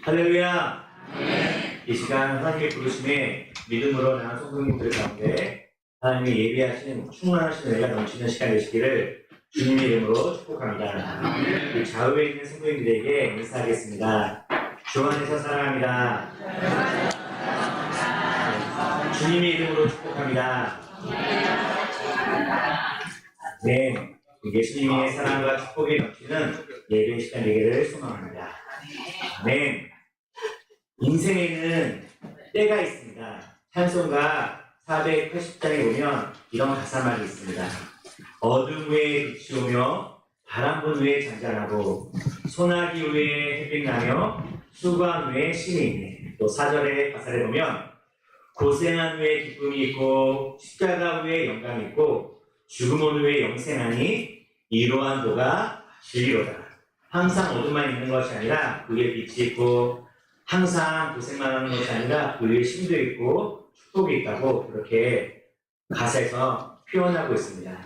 할렐루야! 이 시간 하나님의 부르심에 믿음으로 나간 성도님들 가운데 하나님이 예비하신 충만하신 은혜가 넘치는 시간 되시기를 주님의 이름으로 축복합니다. 이 좌우에 있는 성도님들에게 인사하겠습니다. 주 안에서 사랑합니다. 주님의 이름으로 축복합니다. 네, 예수님의 사랑과 축복이 넘치는 예배 시간 되기를 소망합니다. 네, 인생에는 때가 있습니다. 찬송가 480장에 보면 이런 가사말이 있습니다. 어둠 후에 빛이 오며 바람 분 후에 잔잔하고 소나기 후에 햇빛 나며 수관 후에 신이 있네. 또 4절의 가사를 보면 고생한 후에 기쁨이 있고 십자가 후에 영광이 있고 죽음 온 후에 영생하니 이러한 도가 진리로다. 항상 어둠만 있는 것이 아니라 그 위에 빛이 있고 항상 고생만 하는 것이 아니라 그 위에 힘도 있고 축복이 있다고 그렇게 가사에서 표현하고 있습니다.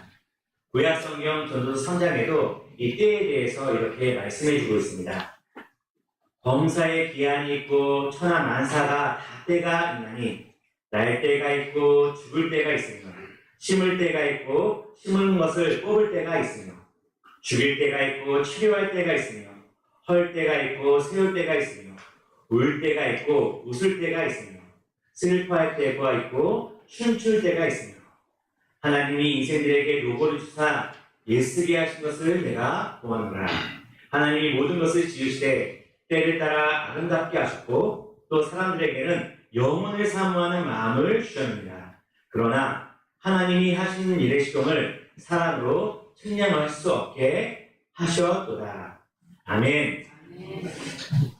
구약성경 전도서 3장에도 이 때에 대해서 이렇게 말씀해 주고 있습니다. 범사에 기한이 있고 천하 만사가 다 때가 있나니 날 때가 있고 죽을 때가 있으며 심을 때가 있고 심은 것을 뽑을 때가 있으며 죽일 때가 있고 치료할 때가 있으며 헐 때가 있고 세울 때가 있으며 울 때가 있고 웃을 때가 있으며 슬퍼할 때가 있고 춤출 때가 있으며 하나님이 인생들에게 노고를 주사 애쓰게 하신 것을 내가 보았노라. 하나님이 모든 것을 지으시되 때를 따라 아름답게 하셨고 또 사람들에게는 영혼을 사모하는 마음을 주셨느니라. 그러나 하나님이 하시는 일의 시동을 사람으로 측량할 수 없게 하셨도다. 아멘.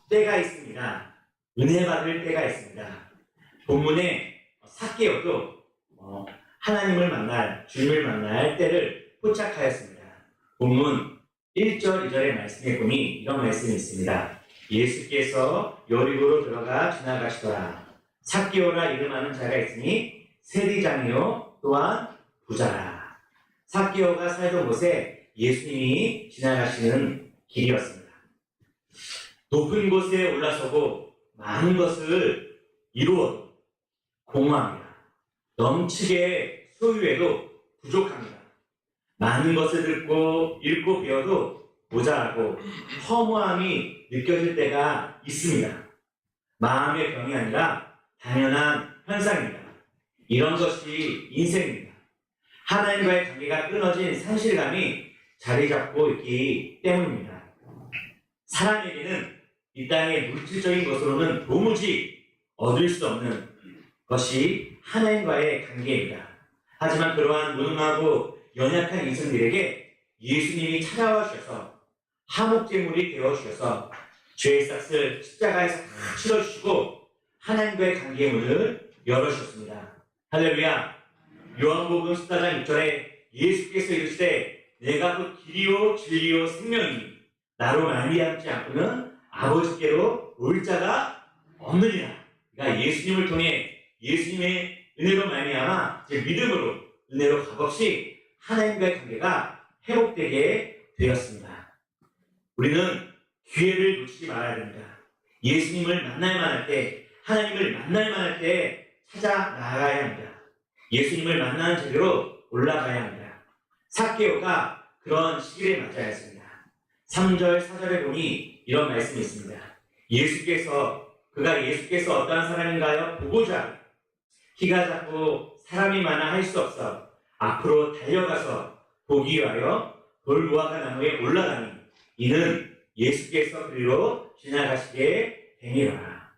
때가 있습니다. 은혜 받을 때가 있습니다. 본문에 삭개오도 하나님을 만날, 주님을 만날 때를 포착하였습니다. 본문 1절, 2절의 말씀에 보니 이런 말씀이 있습니다. 예수께서 여리고로 들어가 지나가시더라. 삭개오라 이름하는 자가 있으니 세리장이요 또한 부자라. 삭개오가 살던 곳에 예수님이 지나가시는 길이었습니다. 높은 곳에 올라서고 많은 것을 이루어도 공허합니다. 넘치게 소유해도 부족합니다. 많은 것을 듣고 읽고 배워도 모자라고 허무함이 느껴질 때가 있습니다. 마음의 병이 아니라 당연한 현상입니다. 이런 것이 인생입니다. 하나님과의 관계가 끊어진 상실감이 자리 잡고 있기 때문입니다. 사람에게는 이 땅의 물질적인 것으로는 도무지 얻을 수 없는 것이 하나님과의 관계입니다. 하지만 그러한 무능하고 연약한 인생들에게 예수님이 찾아와 주셔서 화목제물이 되어주셔서 죄의 싹을 십자가에서 다 치러주시고 하나님과의 관계의 문을 열어주셨습니다. 할렐루야. 요한복음 14장 6절에 예수께서 이르시되 내가 그 길이요 진리요 생명이니 나로 말미암지 않고는 아버지께로 올 자가 없느니라. 그러니까 예수님을 통해 예수님의 은혜로 말미암아 믿음으로 은혜로 값없이 하나님과의 관계가 회복되게 되었습니다. 우리는 기회를 놓치지 말아야 됩니다. 예수님을 만날 만할 때, 하나님을 만날 만할 때 찾아 나가야 합니다. 예수님을 만나는 자리로 올라가야 합니다. 삭개오가 그런 시기를 맞아야 했습니다. 3절, 4절에 보니 이런 말씀이 있습니다. 예수께서 어떠한 사람인가요? 보고자 키가 작고 사람이 많아 할 수 없어 앞으로 달려가서 보기 위하여 돌무화과 나무에 올라가니 이는 예수께서 그리로 지나가시게 되니라.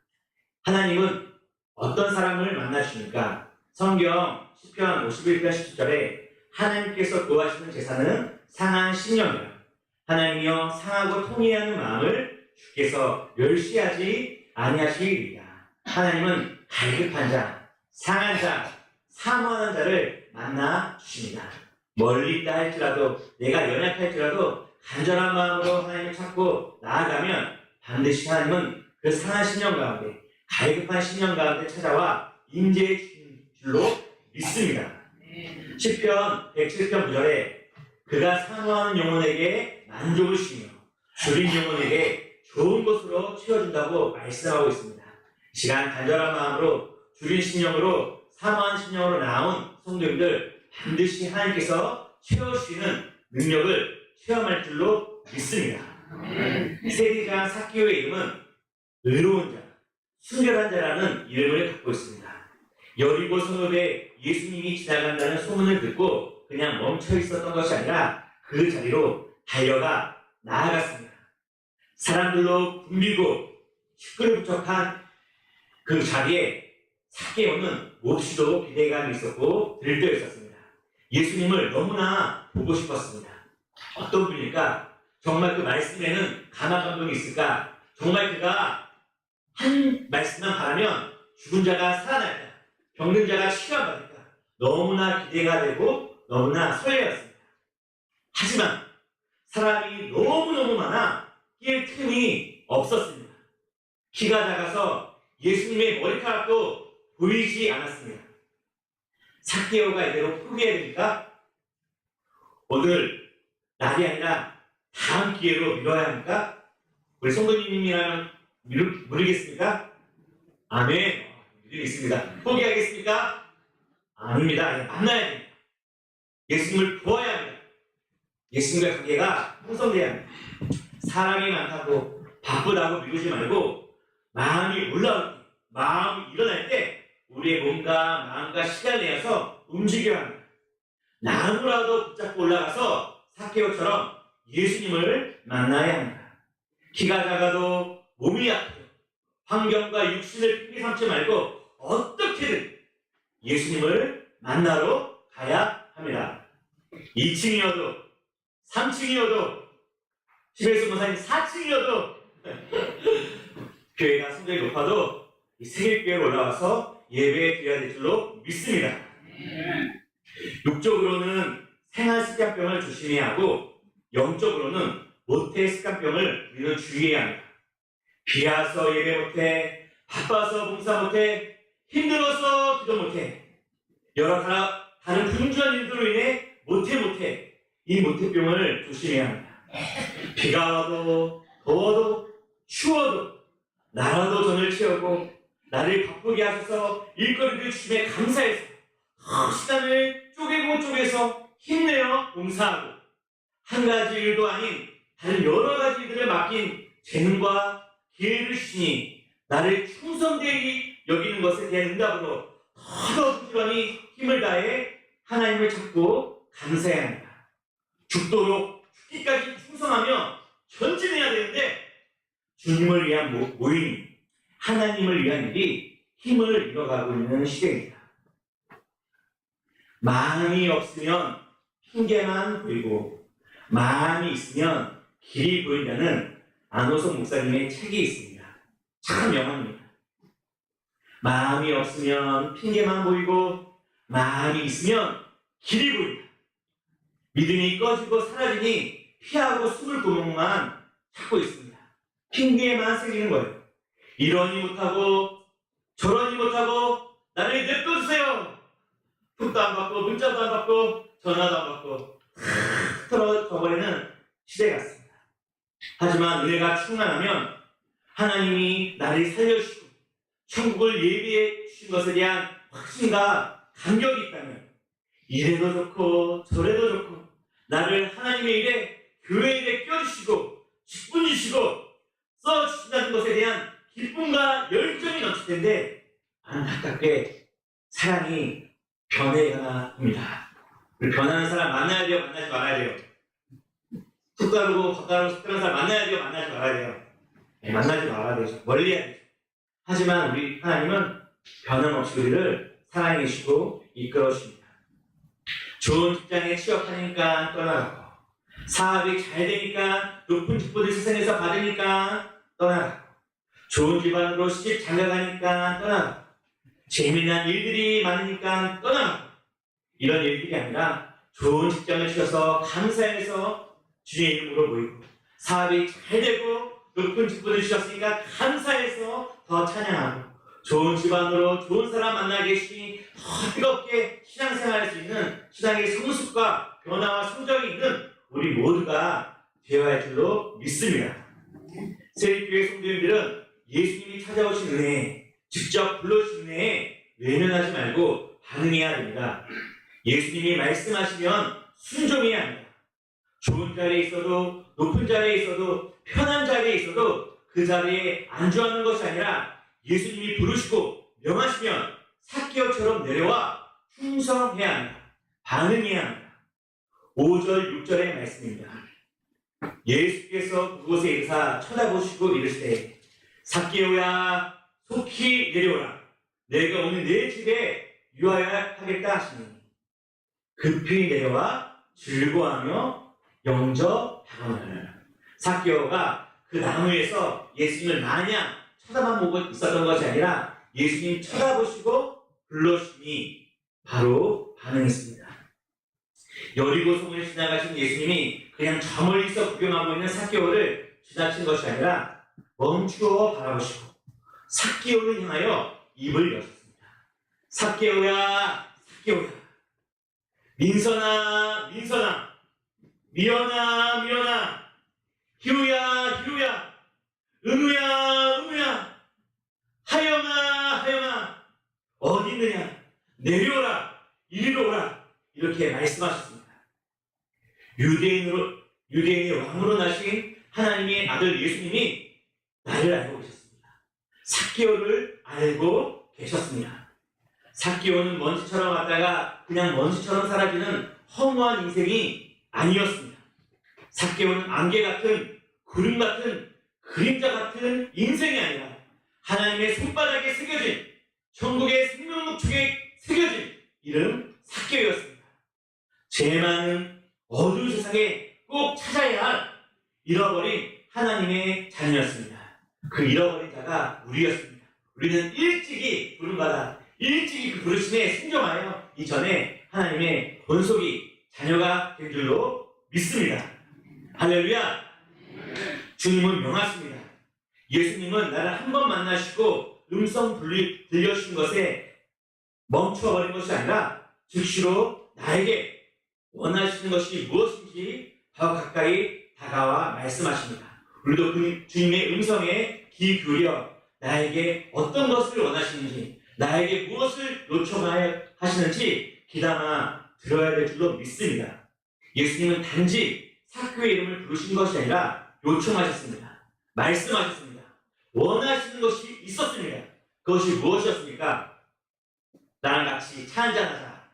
하나님은 어떤 사람을 만나십니까? 성경 시편 51편 17절에 하나님께서 구하시는 제사는 상한 심령이라. 하나님이여 상하고 통회하는 마음을 주께서 멸시하지 아니하시리이다. 하나님은 갈급한 자, 상한 자, 사모하는 자를 만나 주십니다. 멀리 있다 할지라도 내가 연약할지라도 간절한 마음으로 하나님을 찾고 나아가면 반드시 하나님은 그 상한 심령 가운데 갈급한 심령 가운데 찾아와 임재해 주신 줄로 믿습니다. 시편 107편 9절에 그가 사모하는 영혼에게 만족을 주시며 줄인 영혼에게 좋은 곳으로 채워준다고 말씀하고 있습니다. 이 시간 간절한 마음으로 주린 심령으로 사모한 심령으로 나온 성도님들 반드시 하나님께서 채워주시는 능력을 체험할 줄로 믿습니다. 세리장 삭개오의 이름은 의로운 자, 순결한 자라는 이름을 갖고 있습니다. 여리고 성읍에 예수님이 지나간다는 소문을 듣고 그냥 멈춰 있었던 것이 아니라 그 자리로 달려가 나아갔습니다. 사람들로 붐비고 시끌벅적한 그 자리에 삭개오는 몹시도 기대감이 있었고 들떠 있었습니다. 예수님을 너무나 보고 싶었습니다. 어떤 분일까? 정말 그 말씀에는 감화 감동이 있을까? 정말 그가 한 말씀만 바라면 죽은 자가 살아날까? 병든 자가 치료받을까? 너무나 기대가 되고 너무나 설레었습니다. 하지만 사람이 너무너무 많아 낄 틈이 없었습니다. 키가 작아서 예수님의 머리카락도 보이지 않았습니다. 삭개오가 이대로 포기해야 됩니까? 오늘 날이 아니라 다음 기회로 미뤄야 합니까? 우리 성도님이라면 모르겠습니까? 아멘. 믿음이 있습니다. 포기하겠습니까? 아닙니다. 만나야 됩니다. 예수님을 보아야 합니다. 예수님과 관계가 형성돼야 합니다. 사람이 많다고 바쁘다고 미루지 말고 마음이 올라올 때, 마음이 일어날 때 우리의 몸과 마음과 시간을 내어서 움직여야 합니다. 나무라도 붙잡고 올라가서 삭개오처럼 예수님을 만나야 합니다. 키가 작아도 몸이 약해도 환경과 육신을 핑계 삼지 말고 어떻게든 예수님을 만나러 가야 합니다. 2층이어도 3층이어도 집에서 모사님 4층이어도 교회가 성적이 높아도 이 세계교회로 올라와서 예배 드려야 될 줄로 믿습니다. 육적으로는 생활 습관병을 조심해야 하고 영적으로는 모태 습관병을 우리는 주의해야 합니다. 비와서 예배 못해, 바빠서 봉사 못해, 힘들어서 기도 못해, 여러 다른 분주한 일들로 인해 못해 이 모태병을 조심해야 합니다. 비가 와도 더워도 추워도 나라도 전을 채우고 나를 바쁘게 하셔서 일거리를 주심에 감사해서 시간을 쪼개서 힘내어 봉사하고 한 가지 일도 아닌 다른 여러 가지 일들을 맡긴 재능과 기회를 주시니 나를 충성되게 여기는 것에 대한 응답으로 더 부지런히 힘을 다해 하나님을 찾고 감사해야 합니다. 죽도록 죽기까지 충성하며 전진해야 되는데 주님을 위한 모임, 하나님을 위한 일이 힘을 잃어가고 있는 시대입니다. 마음이 없으면 핑계만 보이고 마음이 있으면 길이 보인다는 안호석 목사님의 책이 있습니다. 참 명언입니다. 마음이 없으면 핑계만 보이고 마음이 있으면 길이 보인다. 믿음이 꺼지고 사라지니 피하고 숨을 구멍만 찾고 있습니다. 핑계만 생기는 거예요. 이러니 못하고 저러니 못하고 나를 냅둬주세요. 톡도 안 받고 문자도 안 받고 전화도 안 받고 틀어져 버리는 시대 같습니다. 하지만 은혜가 충만하면 하나님이 나를 살려주시고 천국을 예비해 주신 것에 대한 확신과 감격이 있다면 이래도 좋고 저래도 좋고 나를 하나님의 일에 교회 일에 껴주시고 직분 주시고 써주신다는 것에 대한 기쁨과 열정이 넘칠 텐데 안타깝게 사랑이 변해가나 봅니다. 변하는 사람 만나야 돼요? 만나지 말아야 돼요? 속 다르고 겉 다르고 특별한 사람 만나야 돼요? 만나지 말아야 돼요? 네, 만나지 말아야 되죠. 멀리 해야 되죠. 하지만 우리 하나님은 변함없이 우리를 사랑해 주시고 이끌어 주십니다. 좋은 직장에 취업하니까 떠나가고 사업이 잘 되니까 높은 직분을 세상에서 받으니까 떠나가고 좋은 집안으로 시집 장가가니까 떠나가고 재미난 일들이 많으니까 떠나가고 이런 일들이 아니라 좋은 직장을 주셔서 감사해서 주의 이름으로 모이고 사업이 잘 되고 높은 직분을 주셨으니까 감사해서 더 찬양하고 좋은 집안으로 좋은 사람 만나게 해주시니 더 뜨겁게 신앙생활할 수 있는 신앙의 성숙과 변화와 성장이 있는 우리 모두가 되어야 할 줄로 믿습니다. 세립교회 성도님들은 예수님이 찾아오신 은혜에, 직접 불러주신 은혜에 외면하지 말고 반응해야 됩니다. 예수님이 말씀하시면 순종해야 합니다. 좋은 자리에 있어도, 높은 자리에 있어도, 편한 자리에 있어도 그 자리에 안주하는 것이 아니라 예수님이 부르시고 명하시면 삭개오처럼 내려와 충성해야 합니다. 반응해야 합니다. 5절, 6절의 말씀입니다. 예수께서 그곳에 이르사 쳐다보시고 이르시되 삭개오야 속히 내려오라. 내가 오늘 내 집에 유하여 하겠다 하시니 급히 내려와 즐거워하며 영접하거늘. 삭개오가 그 나무에서 예수님을 마냥 쳐다만 보고 있었던 것이 아니라 예수님 쳐다보시고 불러주시니 바로 반응했습니다. 여리고성을 지나가신 예수님이 그냥 저 멀리서 구경하고 있는 삭개오를 지나친 것이 아니라 멈추어 바라보시고 삭개오를 향하여 입을 여셨습니다. 삭개오야, 삭개오야, 민선아, 민선아, 미연아, 미연아, 희우야, 희우야, 은우야, 은우야, 하영아, 하영아, 어디 있느냐? 내려오라, 이리로 오라. 이렇게 말씀하셨습니다. 유대인의 왕으로 나신 하나님의 아들 예수님이 나를 알고 계셨습니다. 삭개오를 알고 계셨습니다. 삭개오는 먼지처럼 왔다가 그냥 먼지처럼 사라지는 허무한 인생이 아니었습니다. 삭개오는 안개 같은, 구름 같은, 그림자 같은 인생이 아니라 하나님의 손바닥에 새겨진, 천국의 생명축에 새겨진 이름 삭개오였습니다. 죄 많은 어두운 세상에 꼭 찾아야 할 잃어버린 하나님의 자녀였습니다. 그 잃어버린 자가 우리였습니다. 우리는 일찍이 부름받아 일찍이 그 부르심에 순종하여 이전에 하나님의 본속이 자녀가 된 줄로 믿습니다. 할렐루야. 주님은 명하십니다. 예수님은 나를 한 번 만나시고 음성 들려주신 것에 멈춰버린 것이 아니라 즉시로 나에게 원하시는 것이 무엇인지 더 가까이 다가와 말씀하십니다. 우리도 그 주님의 음성에 귀 기울여 나에게 어떤 것을 원하시는지, 나에게 무엇을 요청하시는지 귀담아 들어야 될 줄로 믿습니다. 예수님은 단지 삭개오의 이름을 부르신 것이 아니라 요청하셨습니다. 말씀하셨습니다. 원하시는 것이 있었습니다. 그것이 무엇이었습니까? 나랑 같이 차 한잔하자,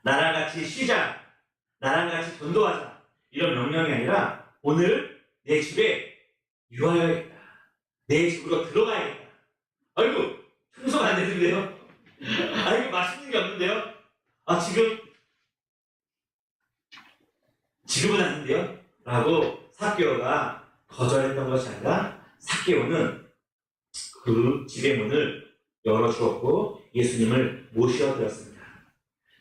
나랑 같이 쉬자, 나랑 같이 전도하자, 이런 명령이 아니라 오늘 내 집에 유하여야겠다, 내 집으로 들어가야겠다. 아이고 청소가 안 되는데요? 아이고 맛있는 게 없는데요? 지금은 아닌데요? 라고 삭개오가 거절했던 것이 아니라 삭개오는 그 집의 문을 열어주었고 예수님을 모셔드렸습니다.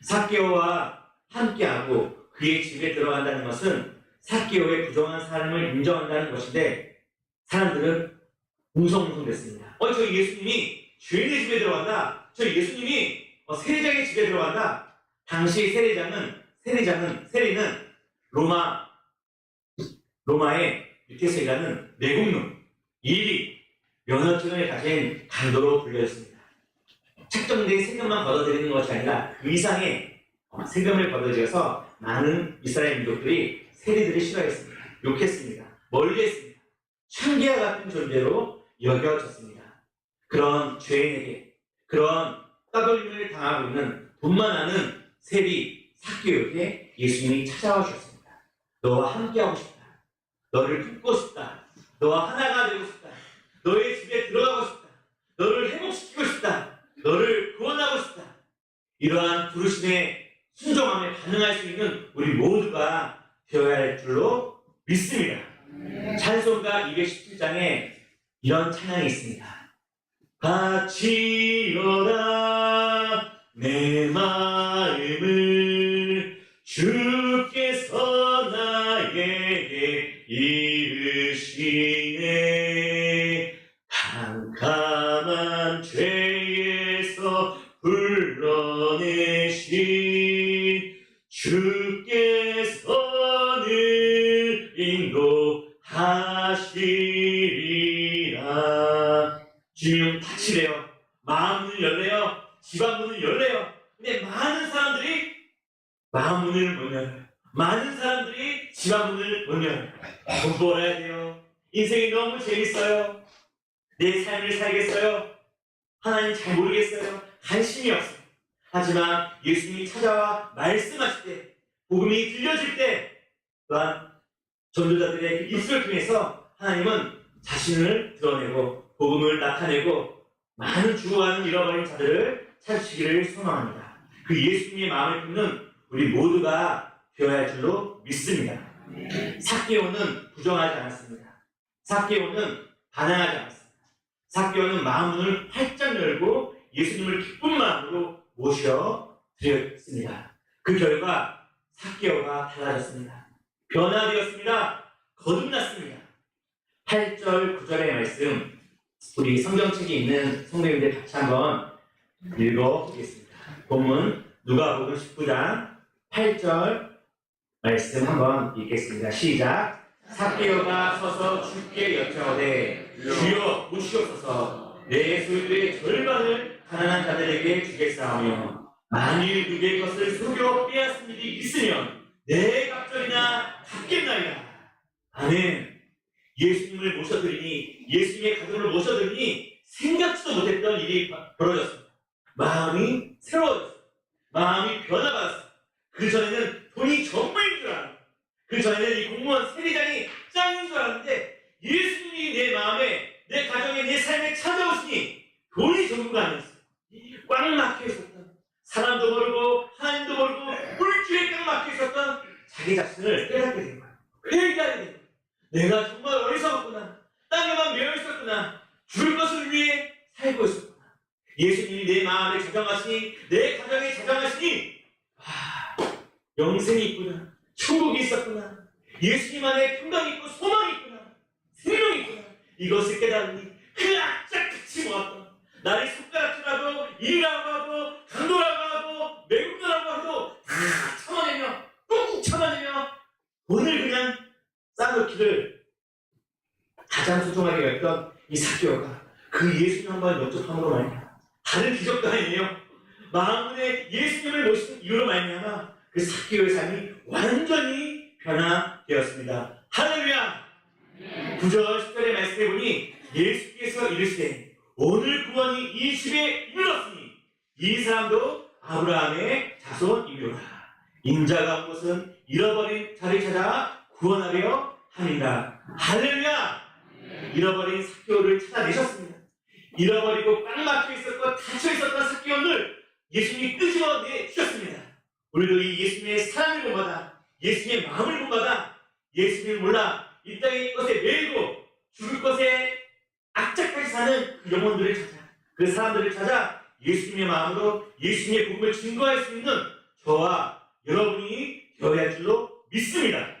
삭개오와 함께하고 그의 집에 들어간다는 것은 삭개오의 부정한 삶을 인정한다는 것인데 사람들은 웅성웅성됐습니다. 저 예수님이 죄인의 집에 들어간다. 저 예수님이 세리장의 집에 들어간다. 당시 세리는 로마의 밑에서 일하는 내국놈, 일이 면허증을 가진 강도로 불렸습니다. 책정된 세금만 걷어들이는 것이 아니라 그 이상의 세금을 걷어들여서 많은 이스라엘 민족들이 세리들을 싫어했습니다. 욕했습니다. 멀리했습니다. 창기와 같은 존재로 여겨졌습니다. 그런 죄인에게, 그런 따돌림을 당하고 있는 돈 많아는 세리 삭개오에게 예수님이 찾아와 주셨습니다. 너와 함께하고 싶다. 너를 품고 싶다. 너와 하나가 되고 싶다. 너의 집에 들어가고 싶다. 너를 회복시키고 싶다. 너를 구원하고 싶다. 이러한 부르심에 순종함에 반응할 수 있는 우리 모두가 되어야 할 줄로 믿습니다. 찬송가 217장에 이런 찬양이 있습니다. 바치노라 내 마음을 주께서 나에게 이르시네. 캄캄한 죄에서 불러내신 주께서 늘 인도하시리. 주님 닫히래요. 마음 문을 열래요. 집안 문을 열래요. 근데 많은 사람들이 마음 문을 못 열어요. 많은 사람들이 집안 문을 못 열어요. 공부해야 돼요. 인생이 너무 재밌어요. 내 삶을 살겠어요. 하나님 잘 모르겠어요. 관심이 없어요. 하지만 예수님이 찾아와 말씀하실 때, 복음이 들려질 때, 또한 전도자들의 그 입술을 통해서 하나님은 자신을 드러내고 복음을 나타내고 많은 죽어가는 잃어버린 자들을 찾으시기를 소망합니다. 그 예수님의 마음을 품는 우리 모두가 되어야 할 줄로 믿습니다. 삭개오는 부정하지 않았습니다. 삭개오는 반항하지 않았습니다. 삭개오는 마음문을 활짝 열고 예수님을 기쁜 마음으로 모셔드렸습니다. 그 결과 삭개오가 달라졌습니다. 변화되었습니다. 거듭났습니다. 8절, 9절의 말씀, 우리 성경책에 있는 성도님들 같이 한번 읽어보겠습니다. 본문 누가복음 19장 8절 말씀 한번 읽겠습니다. 시작. 삭개오가 서서 주께 여쭤오되 주여 보시옵소서, 내 소유의 절반을 가난한 자들에게 주겠사오며 만일 누구의 것을 속여 빼앗은 일이 있으면 내 갑절이나 갚겠나이다. 아멘. 예수님을 모셔드리니, 예수님의 가정을 모셔드리니 생각지도 못했던 일이 벌어졌습니다. 마음이 새로워졌어요. 마음이 변화받았어요. 그 전에는 돈이 전부인 줄 알았어요. 그 전에는 이 공무원 세리장이 짱인 줄 알았는데 예수님이 내 마음에, 내 가정에, 내 삶에 찾아오시니 돈이 전부가 아니었어요. 꽉 막혀 있었던, 사람도 모르고 하나님도 모르고 물줄에 꽉 막혀 있었던 자기 자신을 깨닫게 된 거예요. 회개하게 된 거예요. 내가 정말 어리석었구나. 땅에만 매여 있었구나. 죽을 것을 위해 살고 있었구나. 예수님이 내 마음에 자정하시니, 내 가정에 자정하시니, 영생이 있구나. 천국이 있었구나. 예수님 안에 평강이 있고 소망이 있구나. 생명이 있구나. 이것을 깨달으니 그 악착 같이 모았던, 나를 손가락질하고 일이라고 하고 강도라고 하고 매국노라고 해도 다 참아내며 꾹 참아내며 돈을 그냥 쌓아놓기를 가장 소중하게 여겼던 이 삭개오가 그 예수님 한번 영접함으로 말미암아, 다른 기적도 아니에요. 마음문에 예수님을 모신 이유로 말미암아 그 삭개오의 삶이 완전히 변화되었습니다. 할렐루야! 9절 10절의 말씀해 보니 예수께서 이르시되 오늘 구원이 이 집에 이르렀으니 이 사람도 아브라함의 자손이로라. 인자가 온 것은 잃어버린 자를 찾아 구원하려 함이다. 할렐루야! 잃어버린 삭개오를 찾아내셨습니다. 잃어버리고 꽉 막혀 있었고 닫혀 있었던 삭개오를 예수님이 끄집어내 주셨습니다. 우리도 이 예수님의 사랑을 본받아, 예수님의 마음을 본받아, 예수님을 몰라 이 땅의 것에 매이고 죽을 것에 악착같이 사는 그 영혼들을 찾아, 그 사람들을 찾아 예수님의 마음으로 예수님의 복음을 증거할 수 있는 저와 여러분이 되어야 할 줄로 믿습니다.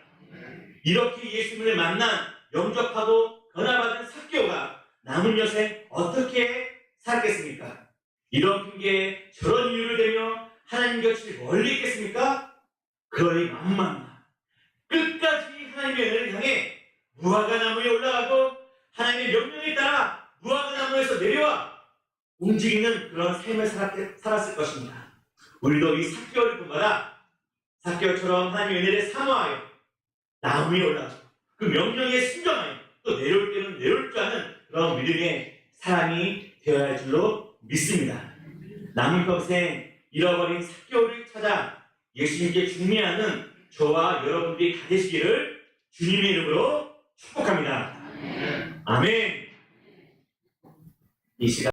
이렇게 예수님을 만난, 영접하고 변화받은 삭개오가 남은 여생 어떻게 살겠습니까? 이런 핑계에 저런 이유를 대며 하나님 곁을 멀리 있겠습니까? 그러니 만만나 끝까지 하나님의 은혜를 향해 무화과나무에 올라가고 하나님의 명령에 따라 무화과나무에서 내려와 움직이는 그런 삶을 살았을 것입니다. 우리도 이 삭개오를 본받아 삭개오처럼 하나님의 은혜를 사모하여 나무 위에 올라가고 그 명령에 순종하여 또 내려올 때는 내려올 줄 아는 그런 믿음의 사람이 되어야 할 줄로 믿습니다. 남은 평생 잃어버린 삭개오를 찾아 예수님께 중매하는 저와 여러분들이 다 되시기를 주님의 이름으로 축복합니다. 아멘. 이 시간